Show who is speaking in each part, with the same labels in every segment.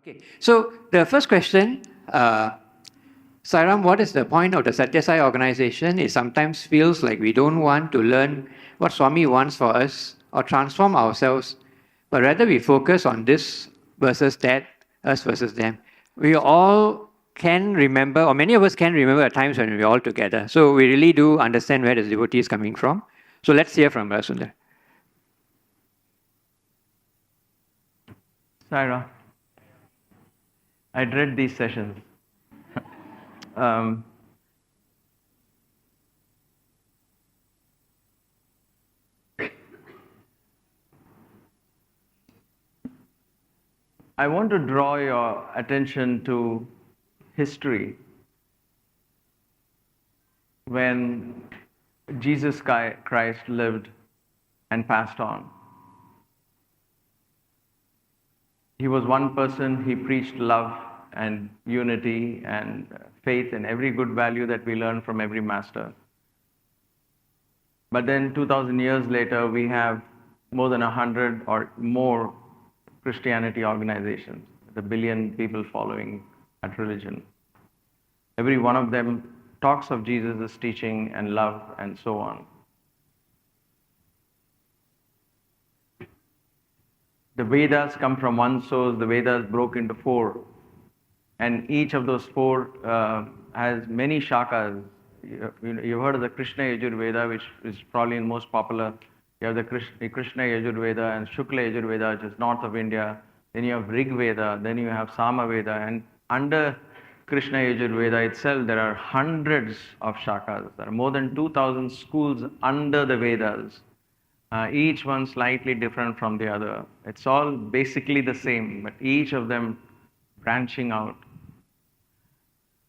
Speaker 1: Okay, so the first question, Sai Ram, what is the point of the Sathya Sai organization? It sometimes feels like we don't want to learn what Swami wants for us or transform ourselves, but rather we focus on this versus that, us versus them. We all can remember, or many of us can remember at times when we're all together. So we really do understand where the devotee is coming from. So let's hear from Sunder.
Speaker 2: Sai Ram, I dread these sessions. I want to draw your attention to history when Jesus Christ lived and passed on. He was one person, he preached love and unity and faith and every good value that we learn from every master. But then 2000 years later, we have more than 100 or more Christianity organizations, with 1 billion people following that religion. Every one of them talks of Jesus' teaching and love and so on. The Vedas come from one source, the Vedas broke into 4. And each of those 4 has many shakas. You've heard of the Krishna Yajurveda, which is probably the most popular. You have the Krishna Yajurveda and Shukla Yajurveda, which is north of India. Then you have Rig Veda, then you have Sama Veda. And under Krishna Yajurveda itself, there are hundreds of shakas. There are more than 2,000 schools under the Vedas. Each one slightly different from the other. It's all basically the same, but each of them branching out.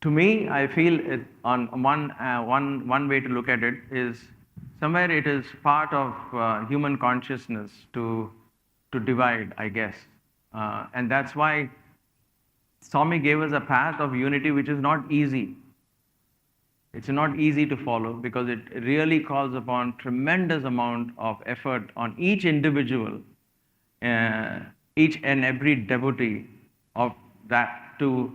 Speaker 2: To me, I feel on one way to look at it is somewhere it is part of human consciousness to divide, I guess. And that's why Swami gave us a path of unity which is not easy. It's not easy to follow because it really calls upon tremendous amount of effort on each individual, each and every devotee of that to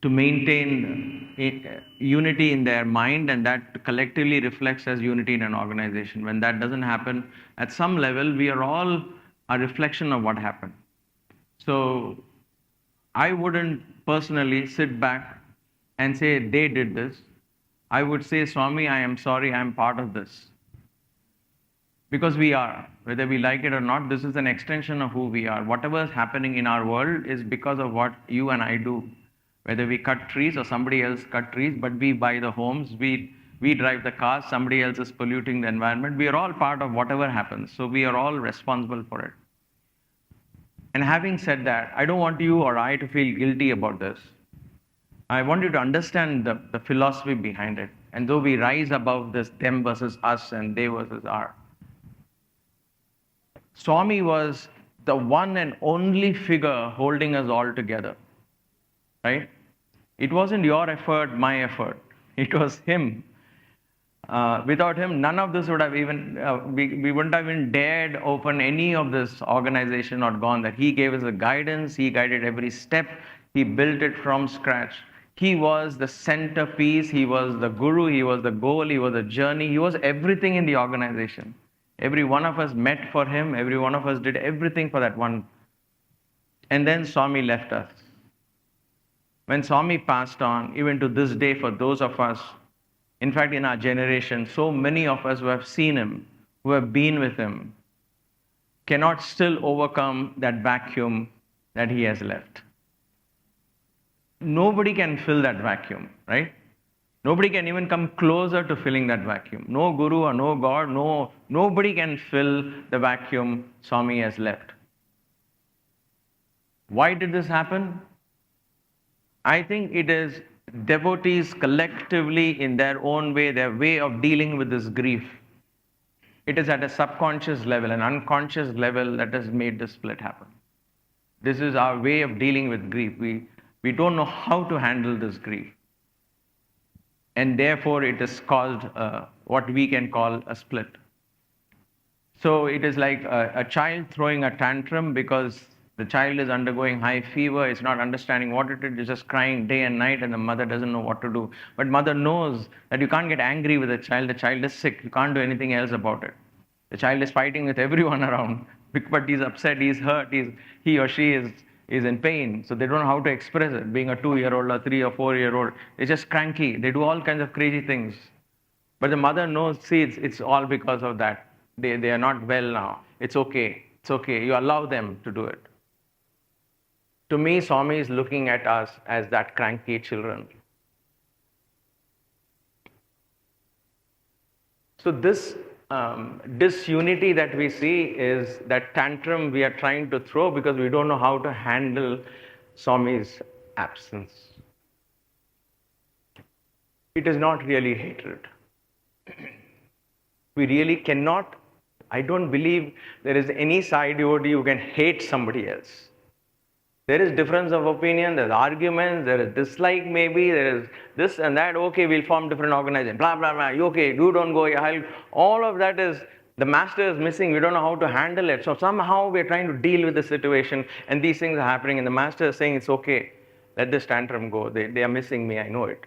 Speaker 2: maintain unity in their mind, and that collectively reflects as unity in an organization. When that doesn't happen, at some level, we are all a reflection of what happened. So I wouldn't personally sit back and say they did this. I would say, Swami, I am sorry, I am part of this. Because we are, whether we like it or not, this is an extension of who we are. Whatever is happening in our world is because of what you and I do. Whether we cut trees or somebody else cut trees, but we buy the homes, we drive the cars, somebody else is polluting the environment. We are all part of whatever happens. So we are all responsible for it. And having said that, I don't want you or I to feel guilty about this. I want you to understand the philosophy behind it. And though we rise above this them versus us and they versus our, Swami was the one and only figure holding us all together, right? It wasn't your effort, my effort. It was him. Without him, none of this would have even, we wouldn't have even dared open any of this organization or gone there. He gave us the guidance, he guided every step, he built it from scratch. He was the centerpiece, he was the guru, he was the goal, he was the journey, he was everything in the organization. Every one of us met for him, every one of us did everything for that one. And then Swami left us. When Swami passed on, even to this day, for those of us, in fact, in our generation, so many of us who have seen him, who have been with him, cannot still overcome that vacuum that he has left. Nobody can fill that vacuum, right? Nobody can even come closer to filling that vacuum. No guru or no God, nobody can fill the vacuum Swami has left. Why did this happen? I think it is devotees collectively in their own way, their way of dealing with this grief. It is at a subconscious level, an unconscious level that has made this split happen. This is our way of dealing with grief. We don't know how to handle this grief. And therefore it has caused what we can call a split. So it is like a child throwing a tantrum because The child is undergoing high fever, it's not understanding what it is, it's just crying day and night, and the mother doesn't know what to do. But mother knows that you can't get angry with the child is sick, you can't do anything else about it. The child is fighting with everyone around, but he's upset, he's hurt, he or she is in pain, so they don't know how to express it. Being a 2-year-old or 3 or 4-year-old, they're just cranky, they do all kinds of crazy things. But the mother knows, see, it's all because of that. They are not well now. It's okay. You allow them to do it. To me, Swami is looking at us as that cranky children. So this disunity that we see is that tantrum we are trying to throw because we don't know how to handle Swami's absence. It is not really hatred. We really cannot, I don't believe there is any Sai devotee who can hate somebody else. There is difference of opinion, there's arguments, there is dislike maybe, there is this and that, okay, we'll form different organizations, blah, blah, blah, okay, you don't go, all of that is, the master is missing, we don't know how to handle it. So somehow we're trying to deal with the situation and these things are happening and the master is saying it's okay, let this tantrum go, they are missing me, I know it,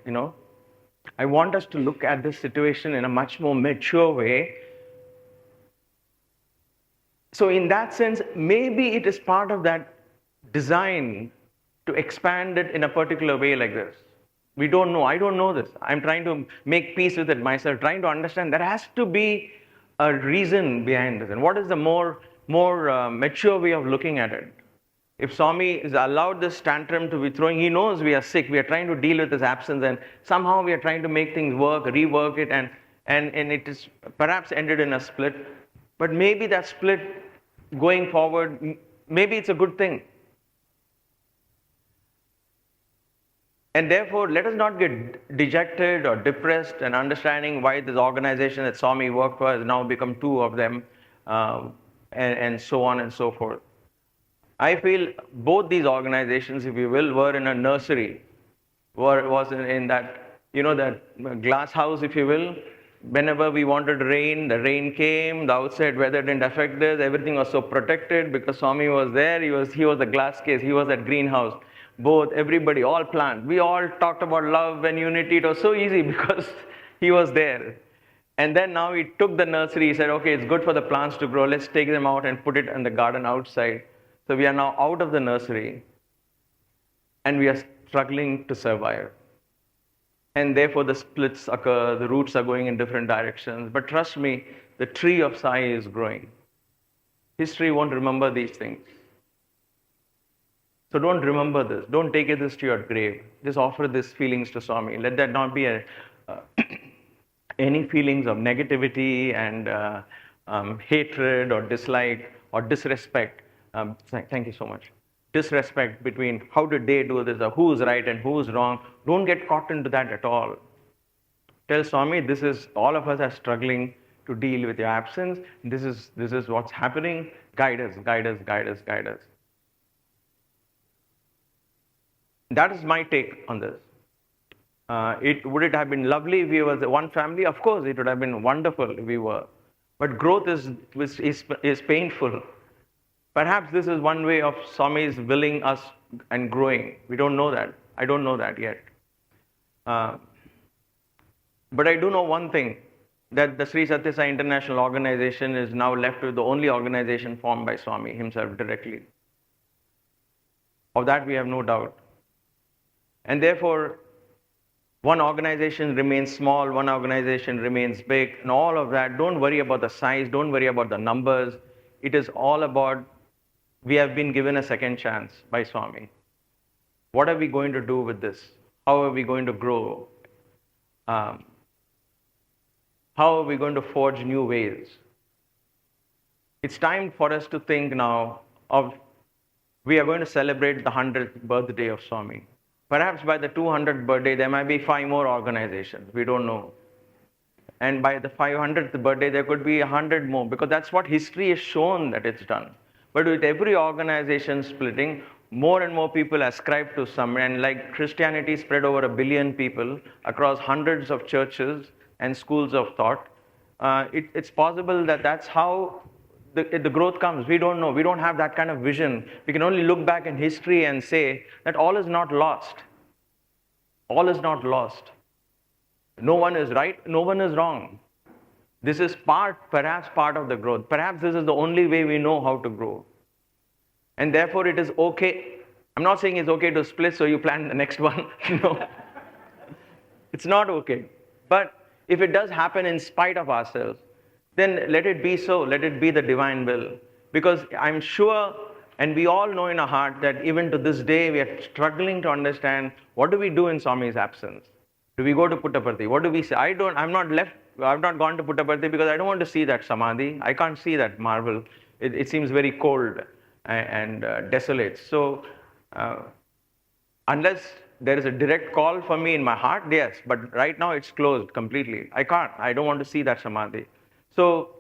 Speaker 2: I want us to look at this situation in a much more mature way. So in that sense, maybe it is part of that design to expand it in a particular way like this. We don't know. I don't know this. I'm trying to make peace with it myself, trying to understand there has to be a reason behind this. And what is the more mature way of looking at it? If Swami is allowed this tantrum to be throwing, he knows we are sick. We are trying to deal with his absence, and somehow we are trying to make things work, rework it, and it is perhaps ended in a split. But maybe that split going forward, maybe it's a good thing. And therefore, let us not get dejected or depressed and understanding why this organization that Swami worked for has now become 2 of them, and so on and so forth. I feel both these organizations, if you will, were in a nursery, was in that, that glass house, if you will. Whenever we wanted rain, the rain came, the outside weather didn't affect us, everything was so protected because Swami was there, he was the glass case, he was that greenhouse. Both, everybody, all plants. We all talked about love and unity. It was so easy because he was there. And then now he took the nursery, he said, okay, it's good for the plants to grow, let's take them out and put it in the garden outside. So we are now out of the nursery and we are struggling to survive. And therefore the splits occur, the roots are going in different directions. But trust me, the tree of Sai is growing. History won't remember these things. So don't remember this. Don't take this to your grave. Just offer these feelings to Swami. Let that not be any feelings of negativity and hatred or dislike or disrespect. Thank you so much. Disrespect between how did they do this or who's right and who's wrong. Don't get caught into that at all. Tell Swami, this is, all of us are struggling to deal with your absence. This is what's happening. Guide us, guide us, guide us, guide us. That is my take on this. Would it have been lovely if we were one family? Of course, it would have been wonderful if we were. But growth is painful. Perhaps this is one way of Swami's willing us and growing. We don't know that. I don't know that yet. But I do know one thing, that the Sri Sathya Sai International Organization is now left with the only organization formed by Swami himself directly. Of that we have no doubt. And therefore, one organization remains small, one organization remains big, and all of that. Don't worry about the size, don't worry about the numbers. It is all about, we have been given a second chance by Swami. What are we going to do with this? How are we going to grow? How are we going to forge new ways? It's time for us to think now of, we are going to celebrate the 100th birthday of Swami. Perhaps by the 200th birthday, there might be 5 more organizations. We don't know. And by the 500th birthday, there could be 100 more, because that's what history has shown that it's done. But with every organization splitting, more and more people ascribe to some, and like Christianity spread over 1 billion people across hundreds of churches and schools of thought, it's possible that that's how the growth comes. We don't know. We don't have that kind of vision. We can only look back in history and say that all is not lost. All is not lost. No one is right, no one is wrong. This is perhaps part of the growth. Perhaps this is the only way we know how to grow. And therefore it is okay. I'm not saying it's okay to split so you plan the next one. No. It's not okay. But if it does happen in spite of ourselves, then let it be so. Let it be the divine will. Because I'm sure, and we all know in our heart, that even to this day we are struggling to understand what do we do in Swami's absence. Do we go to Puttaparthi? What do we say? I've not gone to Puttaparthi because I don't want to see that samadhi. I can't see that marble. It seems very cold and desolate. So, unless there is a direct call for me in my heart, yes, but right now it's closed completely. I can't. I don't want to see that samadhi. So,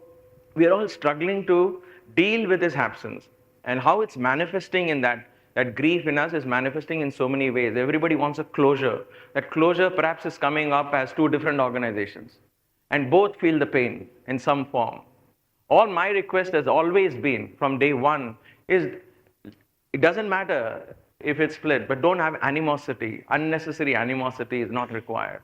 Speaker 2: we are all struggling to deal with this absence and how it's manifesting in that grief in us is manifesting in so many ways. Everybody wants a closure. That closure perhaps is coming up as two different organizations. And both feel the pain in some form. All my request has always been from day one is, it doesn't matter if it's split, but don't have animosity. Unnecessary animosity is not required.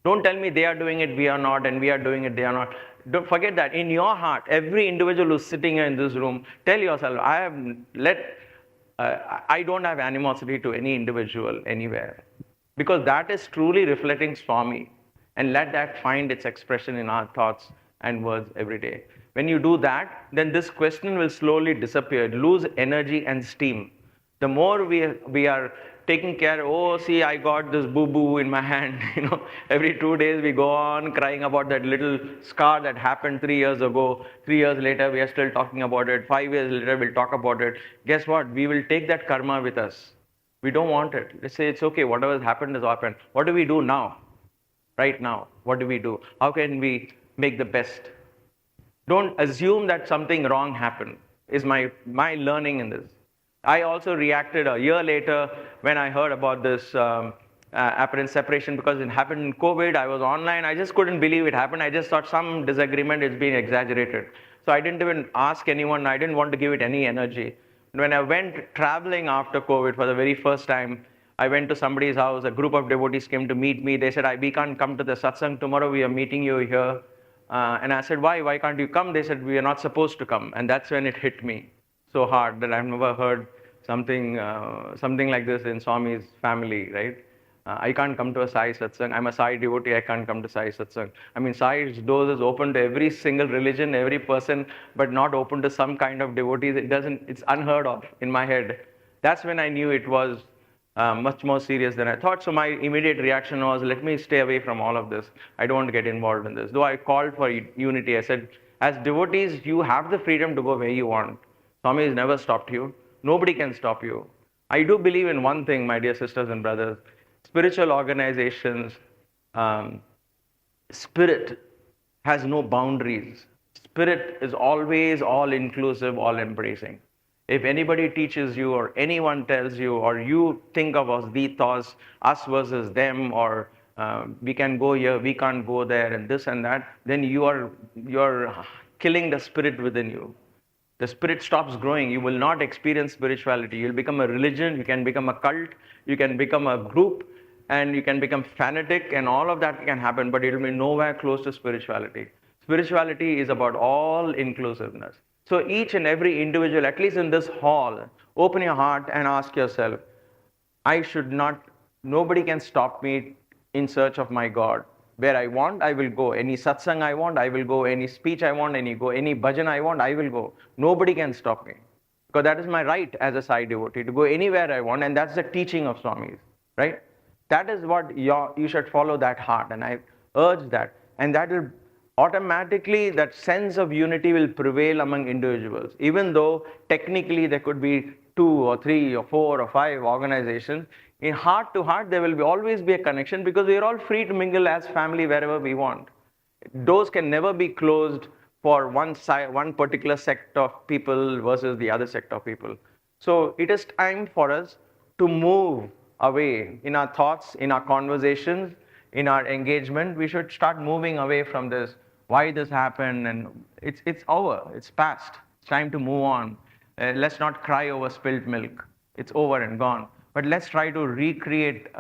Speaker 2: Don't tell me they are doing it, we are not, and we are doing it, they are not. Don't forget that. In your heart, every individual who's sitting here in this room, tell yourself, I don't have animosity to any individual anywhere. Because that is truly reflecting Swami. And let that find its expression in our thoughts and words every day. When you do that, then this question will slowly disappear, lose energy and steam. The more we are taking care, oh, see, I got this boo-boo in my hand. Every 2 days we go on crying about that little scar that happened 3 years ago. 3 years later, we are still talking about it. 5 years later, we'll talk about it. Guess what? We will take that karma with us. We don't want it. Let's say it's okay. Whatever has happened has happened. What do we do now? Right now, what do we do? How can we make the best? Don't assume that something wrong happened, is my learning in this. I also reacted a year later when I heard about this apparent separation because it happened in COVID. I was online. I just couldn't believe it happened. I just thought some disagreement is being exaggerated. So I didn't even ask anyone. I didn't want to give it any energy. When I went traveling after COVID for the very first time, I went to somebody's house. A group of devotees came to meet me. They said, we can't come to the satsang tomorrow. We are meeting you here. And I said, why? Why can't you come? They said, we are not supposed to come. And that's when it hit me so hard that I've never heard something like this in Swami's family, right? I can't come to a Sai Satsang. I'm a Sai devotee. I can't come to Sai Satsang. I mean, Sai's doors is open to every single religion, every person, but not open to some kind of devotees. It's unheard of in my head. That's when I knew it was much more serious than I thought. So my immediate reaction was, let me stay away from all of this. I don't want to get involved in this. Though I called for unity, I said, as devotees, you have the freedom to go where you want. Swami has never stopped you. Nobody can stop you. I do believe in one thing, my dear sisters and brothers. Spiritual organizations, spirit has no boundaries. Spirit is always all-inclusive, all-embracing. If anybody teaches you or anyone tells you or you think of us, the thoughts, us versus them, or we can go here, we can't go there, and this and that, then you're killing the spirit within you. The spirit stops growing. You will not experience spirituality. You'll become a religion, you can become a cult, you can become a group, and you can become fanatic, and all of that can happen, but it will be nowhere close to spirituality. Spirituality is about all inclusiveness. So each and every individual, at least in this hall, open your heart and ask yourself, nobody can stop me in search of my God. Where I want, I will go. Any satsang I want, I will go. Any speech I want, any bhajan I want, I will go. Nobody can stop me. Because that is my right as a Sai devotee, to go anywhere I want, and that's the teaching of Swamis, right? That is what you should follow that heart, and I urge that. And that will automatically, that sense of unity will prevail among individuals. Even though technically there could be 2 or 3 or 4 or 5 organizations, in heart to heart there will always be a connection because we are all free to mingle as family wherever we want. Doors can never be closed for one particular sect of people versus the other sect of people. So it is time for us to move away in our thoughts, in our conversations, in our engagement. We should start moving away from this. Why this happened? And it's over. It's past. It's time to move on. Let's not cry over spilt milk. It's over and gone. But let's try to recreate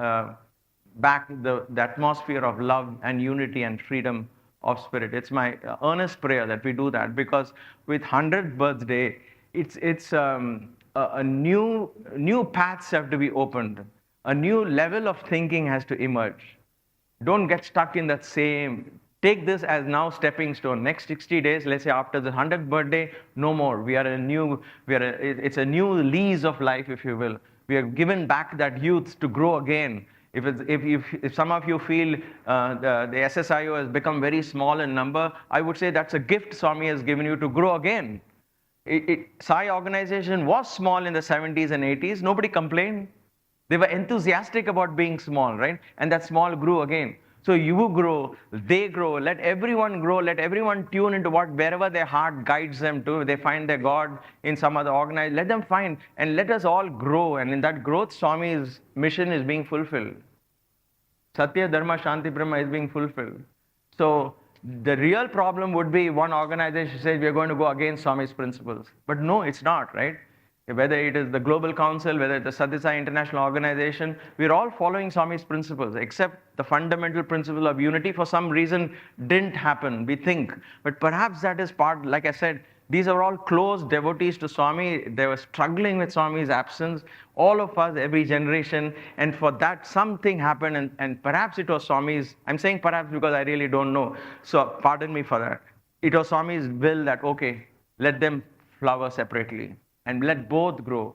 Speaker 2: back the atmosphere of love and unity and freedom of spirit. It's my earnest prayer that we do that, because with 100th birthday, it's a new paths have to be opened. A new level of thinking has to emerge. Don't get stuck in that same. Take this as now stepping stone. Next 60 days, let's say after the 100th birthday, no more. It's a new lease of life, if you will. We have given back that youth to grow again. If some of you feel the SSIO has become very small in number, I would say that's a gift Swami has given you to grow again. Sai organization was small in the 70s and 80s. Nobody complained. They were enthusiastic about being small, right? And that small grew again. So you grow, they grow, let everyone grow, let everyone tune into wherever their heart guides them to. They find their God in some other organization. Let them find, and let us all grow. And in that growth, Swami's mission is being fulfilled. Satya, Dharma, Shanti, Brahma is being fulfilled. So the real problem would be one organization says we are going to go against Swami's principles. But no, it's not, right? Whether it is the Global Council, whether it's the Sathya Sai International Organization, we're all following Swami's principles, except the fundamental principle of unity for some reason didn't happen, we think. But perhaps that is part, like I said, these are all close devotees to Swami. They were struggling with Swami's absence, all of us, every generation, and for that something happened, and perhaps it was Swami's, I'm saying perhaps because I really don't know, so pardon me for that. It was Swami's will that, okay, let them flower separately, and let both grow.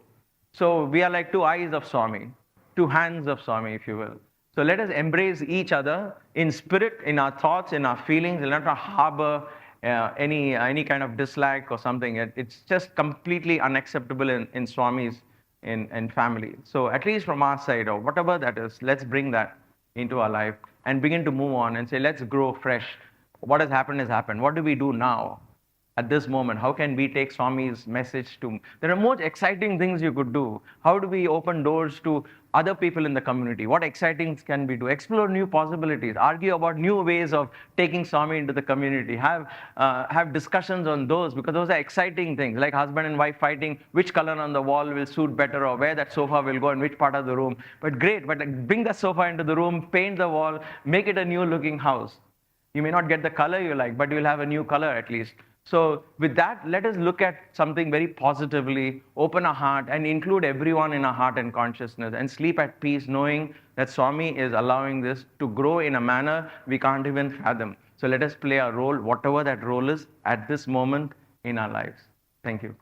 Speaker 2: So we are like two eyes of Swami, two hands of Swami, if you will. So let us embrace each other in spirit, in our thoughts, in our feelings, and let not harbor any kind of dislike or something. It's just completely unacceptable in Swamis in family. So at least from our side, or whatever that is, let's bring that into our life and begin to move on and say, let's grow fresh. What has happened has happened. What do we do now? At this moment, how can we take Swami's message to... There are more exciting things you could do. How do we open doors to other people in the community? What exciting things can we do? Explore new possibilities. Argue about new ways of taking Swami into the community. Have discussions on those, because those are exciting things, like husband and wife fighting, which color on the wall will suit better, or where that sofa will go in which part of the room. But great, but bring the sofa into the room, paint the wall, make it a new looking house. You may not get the color you like, but you'll have a new color at least. So with that, let us look at something very positively, open our heart, and include everyone in our heart and consciousness, and sleep at peace knowing that Swami is allowing this to grow in a manner we can't even fathom. So let us play our role, whatever that role is, at this moment in our lives. Thank you.